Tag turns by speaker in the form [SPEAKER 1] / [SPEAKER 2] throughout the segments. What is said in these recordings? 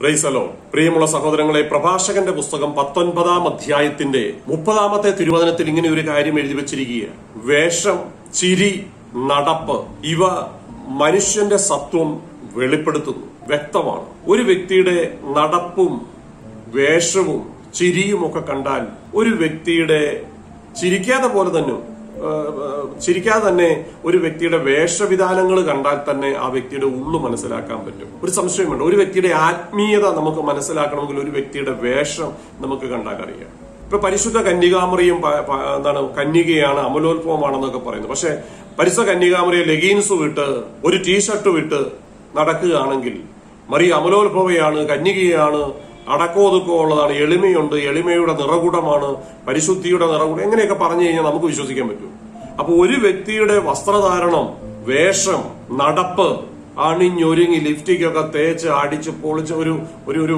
[SPEAKER 1] Praise the Lord. പ്രിയമുള്ള സഹോദരങ്ങളെ, പ്രഭാഷകന്റെ പുസ്തകം 19-ാം അധ്യായത്തിന്റെ 30-ാമത്തെ തിരുവചനത്തിൽ ഇങ്ങനെ ഒരു കാര്യം എഴുതി വെച്ചിരിക്കുക. വേഷം, ചിരി, നടപ്പ് ഇവ മനുഷ്യന്റെ സത്വം വെളിപ്പെടുത്തുന്നു. വ്യക്തമാണ്. ഒരു വ്യക്തിയുടെ നടപ്പും വേഷവും ചിരിയും ഒക്കെ കണ്ടാൽ ഒരു വ്യക്തിയുടെ ചിരിക്കാതെ തന്നെ ഒരു വ്യക്തിയുടെ വേഷവിധാനങ്ങൾ കണ്ടാൽ തന്നെ ആ വ്യക്തിയുടെ ഉള്ളു മനസ്സിലാക്കാൻ പറ്റും. ഒരു സംശയമുണ്ട്. ഒരു വ്യക്തിയുടെ ആത്മീയത നമുക്ക് മനസ്സിലാക്കണമെങ്കിൽ ഒരു വ്യക്തിയുടെ വേഷം നമുക്ക് കണ്ടാൽ അറിയാം. ഇപ്പൊ പരിശുദ്ധ കന്യകാമറിയും കന്യകയാണ്, അമലോത്ഭവമാണെന്നൊക്കെ പറയുന്നു. പക്ഷെ പരിശുദ്ധ കന്യകാമറിയെ ലെഗീൻസ് വിട്ട് ഒരു ടീഷർട്ട് വിട്ട് നടക്കുകയാണെങ്കിൽ മറിയ അമലോത്ഭവയാണ്, കന്യകയാണ്, അടക്കോതുക്കോ ഉള്ളതാണ്, എളിമയുണ്ട്, എളിമയുടെ നിറകുടമാണ്, പരിശുദ്ധിയുടെ നിറകുടം, എങ്ങനെയൊക്കെ പറഞ്ഞു കഴിഞ്ഞാൽ നമുക്ക് വിശ്വസിക്കാൻ പറ്റും. അപ്പൊ ഒരു വ്യക്തിയുടെ വസ്ത്രധാരണം, വേഷം, നടപ്പ്, അണിഞ്ഞൊരുങ്ങി ലിപ്സ്റ്റിക്കൊക്കെ തേച്ച് അടിച്ച് പൊളിച്ച് ഒരു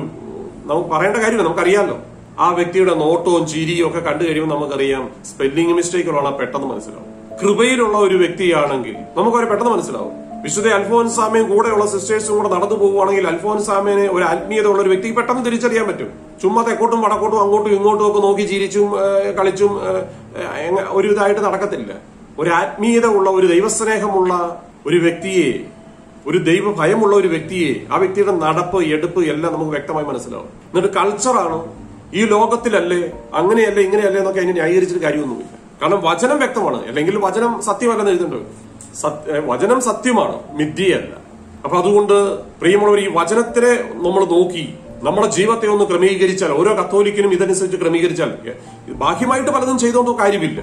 [SPEAKER 1] നമുക്ക് പറയേണ്ട കാര്യമില്ല, നമുക്കറിയാമല്ലോ. ആ വ്യക്തിയുടെ നോട്ടവും ചിരിയും ഒക്കെ കണ്ടു കഴിയുമ്പോൾ നമുക്കറിയാം സ്പെല്ലിംഗ് മിസ്റ്റേക്കുകളാണ് പെട്ടെന്ന് മനസ്സിലാവും. കൃപയിലുള്ള ഒരു വ്യക്തിയാണെങ്കിൽ നമുക്കവരെ പെട്ടെന്ന് മനസ്സിലാവും. വിശുദ്ധ അൽഫോൻസാമയും കൂടെയുള്ള സിസ്റ്റേഴ്സും കൂടെ നടന്നു പോകുവാണെങ്കിൽ അൽഫോൻസാമേനെ ഒരു ആത്മീയത ഉള്ള ഒരു വ്യക്തിക്ക് പെട്ടെന്ന് തിരിച്ചറിയാൻ പറ്റും. ചുമ്മാ തെക്കോട്ടും വടക്കോട്ടും അങ്ങോട്ടും ഇങ്ങോട്ടും ഒക്കെ നോക്കി ചിരിച്ചും കളിച്ചും ഒരു ഇതായിട്ട് നടക്കത്തില്ല. ഒരു ആത്മീയത ഉള്ള, ഒരു ദൈവസ്നേഹമുള്ള ഒരു വ്യക്തിയെ, ഒരു ദൈവഭയമുള്ള ഒരു വ്യക്തിയെ, ആ വ്യക്തിയുടെ നടപ്പ്, എടുപ്പ് എല്ലാം നമുക്ക് വ്യക്തമായി മനസ്സിലാവും. എന്നിട്ട് കൾച്ചറാണ്, ഈ ലോകത്തിലല്ലേ, അങ്ങനെയല്ലേ, ഇങ്ങനെയല്ലേ എന്നൊക്കെ അതിനെ ന്യായീകരിച്ചിട്ട് കാര്യമൊന്നുമില്ല. കാരണം വചനം വ്യക്തമാണ്. അല്ലെങ്കിൽ വചനം സത്യമല്ലെന്ന് എഴുതേണ്ടത്. വചനം സത്യമാണ്, മിഥ്യയല്ല. അപ്പൊ അതുകൊണ്ട് പ്രിയമുള്ളവർ, ഈ വചനത്തിനെ നമ്മൾ നോക്കി നമ്മുടെ ജീവിതത്തെ ഒന്ന് ക്രമീകരിച്ചാൽ, ഓരോ കത്തോലിക്കനും ഇതനുസരിച്ച് ക്രമീകരിച്ചാൽ, ബാഹ്യമായിട്ട് പലതും ചെയ്തുകൊണ്ടോ കാര്യമില്ല.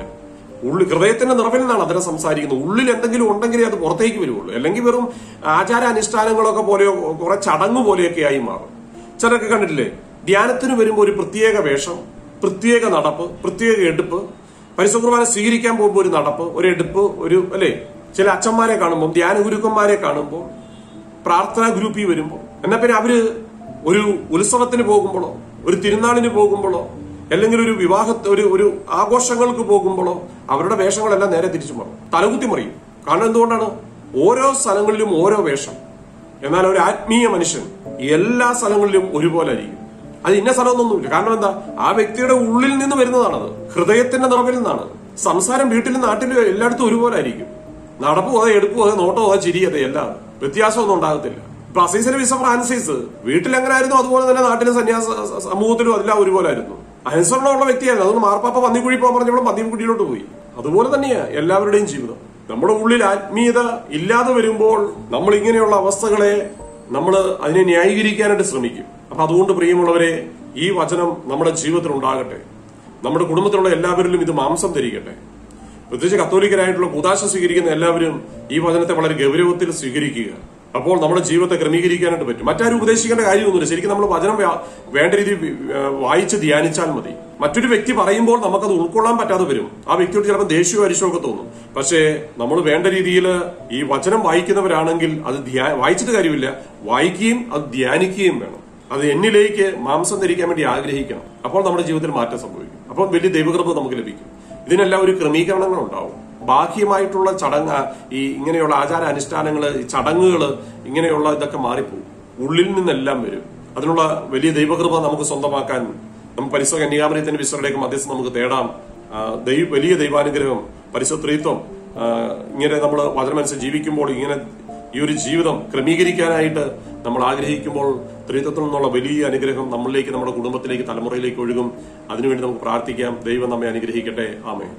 [SPEAKER 1] ഹൃദയത്തിന്റെ നിറവിൽ നിന്നാണ് അതിനെ സംസാരിക്കുന്നത്. ഉള്ളിൽ എന്തെങ്കിലും ഉണ്ടെങ്കിലേ അത് പുറത്തേക്ക് വരുള്ളൂ. അല്ലെങ്കിൽ വെറും ആചാരാനുഷ്ഠാനങ്ങളൊക്കെ പോലെയോ കുറെ ചടങ്ങ് പോലെയൊക്കെ ആയി മാറും. ചിലരൊക്കെ കണ്ടിട്ടില്ലേ, ധ്യാനത്തിന് വരുമ്പോൾ ഒരു പ്രത്യേക വേഷം, പ്രത്യേക നടപ്പ്, പ്രത്യേക എടുപ്പ്, പരിശുദ്ധ കുർബാന സ്വീകരിക്കാൻ പോകുമ്പോൾ ഒരു നടപ്പ്, ഒരു എടുപ്പ്, അല്ലേ, ചില അച്ഛന്മാരെ കാണുമ്പോൾ, ധ്യാന ഗുരുക്കന്മാരെ കാണുമ്പോൾ, പ്രാർത്ഥനാ ഗ്രൂപ്പിൽ വരുമ്പോൾ, എന്നാ പിന്നെ അവര് ഒരു ഉത്സവത്തിന് പോകുമ്പോഴോ, ഒരു തിരുനാളിന് പോകുമ്പോഴോ, അല്ലെങ്കിൽ ഒരു ഒരു ആഘോഷങ്ങൾക്ക് പോകുമ്പോഴോ അവരുടെ വേഷങ്ങളെല്ലാം നേരെ തിരിച്ചു മാറും, തലകുത്തി മറിയും. കാരണം എന്തുകൊണ്ടാണ്? ഓരോ സ്ഥലങ്ങളിലും ഓരോ വേഷം. എന്നാൽ ഒരു ആത്മീയ മനുഷ്യൻ എല്ലാ സ്ഥലങ്ങളിലും ഒരുപോലെ ആയിരിക്കും. അത് ഇന്ന സ്ഥലമൊന്നുമില്ല. കാരണം എന്താ? ആ വ്യക്തിയുടെ ഉള്ളിൽ നിന്ന് വരുന്നതാണത്, ഹൃദയത്തിന്റെ നിറവിൽ നിന്നാണ്. സംസാരം വീട്ടിലും നാട്ടിലും എല്ലായിടത്തും ഒരുപോലെ ആയിരിക്കും. നടപ്പും അതെ, എടുപ്പും അതെ, നോട്ടവും അതെ, ചിരി അതെ, എല്ലാം വ്യത്യാസമൊന്നും ഉണ്ടാകത്തില്ല. ഇപ്പൊ അസീസിലെ വിശ ഫ്രാൻസിസ് വീട്ടിൽ എങ്ങനെയായിരുന്നു അതുപോലെ തന്നെ നാട്ടിലും സന്യാസ സമൂഹത്തിലും അതെല്ലാം ഒരുപോലെ ആയിരുന്നു. അനുസരണമുള്ള വ്യക്തിയായിരുന്നു. അതുകൊണ്ട് മാർപ്പാപ്പ പന്നിക്കുഴി പോകാൻ പറഞ്ഞപ്പോൾ പന്നിക്കുഴിയിലോട്ട് പോയി. അതുപോലെ തന്നെയാ എല്ലാവരുടെയും ജീവിതം. നമ്മുടെ ഉള്ളിൽ ആത്മീയത ഇല്ലാതെ വരുമ്പോൾ നമ്മൾ ഇങ്ങനെയുള്ള അവസ്ഥകളെ നമ്മൾ അതിനെ ന്യായീകരിക്കാനായിട്ട് ശ്രമിക്കും. അപ്പൊ അതുകൊണ്ട് പ്രിയമുള്ളവരെ, ഈ വചനം നമ്മുടെ ജീവിതത്തിൽ ഉണ്ടാകട്ടെ. നമ്മുടെ കുടുംബത്തിലുള്ള എല്ലാവരിലും ഇത് മാംസം ധരിക്കട്ടെ. പ്രത്യേകിച്ച് കത്തോലിക്കരായിട്ടുള്ള കൂദാശ സ്വീകരിക്കുന്ന എല്ലാവരും ഈ വചനത്തെ വളരെ ഗൗരവത്തിൽ സ്വീകരിക്കുക. അപ്പോൾ നമ്മുടെ ജീവിതത്തെ ക്രമീകരിക്കാനായിട്ട് പറ്റും. മറ്റാരും ഉപദേശിക്കേണ്ട കാര്യമൊന്നുമില്ല. ശരിക്കും നമ്മൾ വചനം വേണ്ട രീതിയിൽ വായിച്ച് ധ്യാനിച്ചാൽ മതി. മറ്റൊരു വ്യക്തി പറയുമ്പോൾ നമുക്കത് ഉൾക്കൊള്ളാൻ പറ്റാതെ വരും. ആ വ്യക്തിയോട് ചിലപ്പോൾ ദേഷ്യവും അരിശമൊക്കെ തോന്നും. പക്ഷേ നമ്മൾ വേണ്ട രീതിയിൽ ഈ വചനം വായിക്കുന്നവരാണെങ്കിൽ അത് വായിച്ചിട്ട് കാര്യമില്ല, വായിക്കുകയും അത് ധ്യാനിക്കുകയും വേണം. അത് എന്നിലേക്ക് മാംസം ധരിക്കാൻ വേണ്ടി ആഗ്രഹിക്കണം. അപ്പോൾ നമ്മുടെ ജീവിതത്തിൽ മാറ്റം സംഭവിക്കും. അപ്പോൾ വലിയ ദൈവകൃപ നമുക്ക് ലഭിക്കും. ഇതിനെല്ലാം ഒരു ക്രമീകരണങ്ങൾ ഉണ്ടാവും. ബാഹ്യമായിട്ടുള്ള ഈ ഇങ്ങനെയുള്ള ആചാര അനുഷ്ഠാനങ്ങള്, ചടങ്ങുകള്, ഇങ്ങനെയുള്ള ഇതൊക്കെ മാറിപ്പോകും. ഉള്ളിൽ നിന്നെല്ലാം വരും. അതിനുള്ള വലിയ ദൈവകൃപ നമുക്ക് സ്വന്തമാക്കാൻ നമുക്ക് പരിശുദ്ധ കന്യകാമറിയത്തിന്റെ വിശ്വരുടെയൊക്കെ മധ്യസ്ഥം നമുക്ക് തേടാം. വലിയ ദൈവാനുഗ്രഹം, പരിശുദ്ധ ത്രിത്വം, ഇങ്ങനെ നമ്മൾ വചനമനുസരിച്ച് ജീവിക്കുമ്പോൾ, ഇങ്ങനെ ഈ ഒരു ജീവിതം ക്രമീകരിക്കാനായിട്ട് നമ്മൾ ആഗ്രഹിക്കുമ്പോൾ ത്രിത്വത്തിൽ നിന്നുള്ള വലിയ അനുഗ്രഹം നമ്മളിലേക്ക്, നമ്മുടെ കുടുംബത്തിലേക്ക്, തലമുറയിലേക്ക് ഒഴുകും. അതിനുവേണ്ടി നമുക്ക് പ്രാർത്ഥിക്കാം. ദൈവം നമ്മെ അനുഗ്രഹിക്കട്ടെ. ആമേൻ.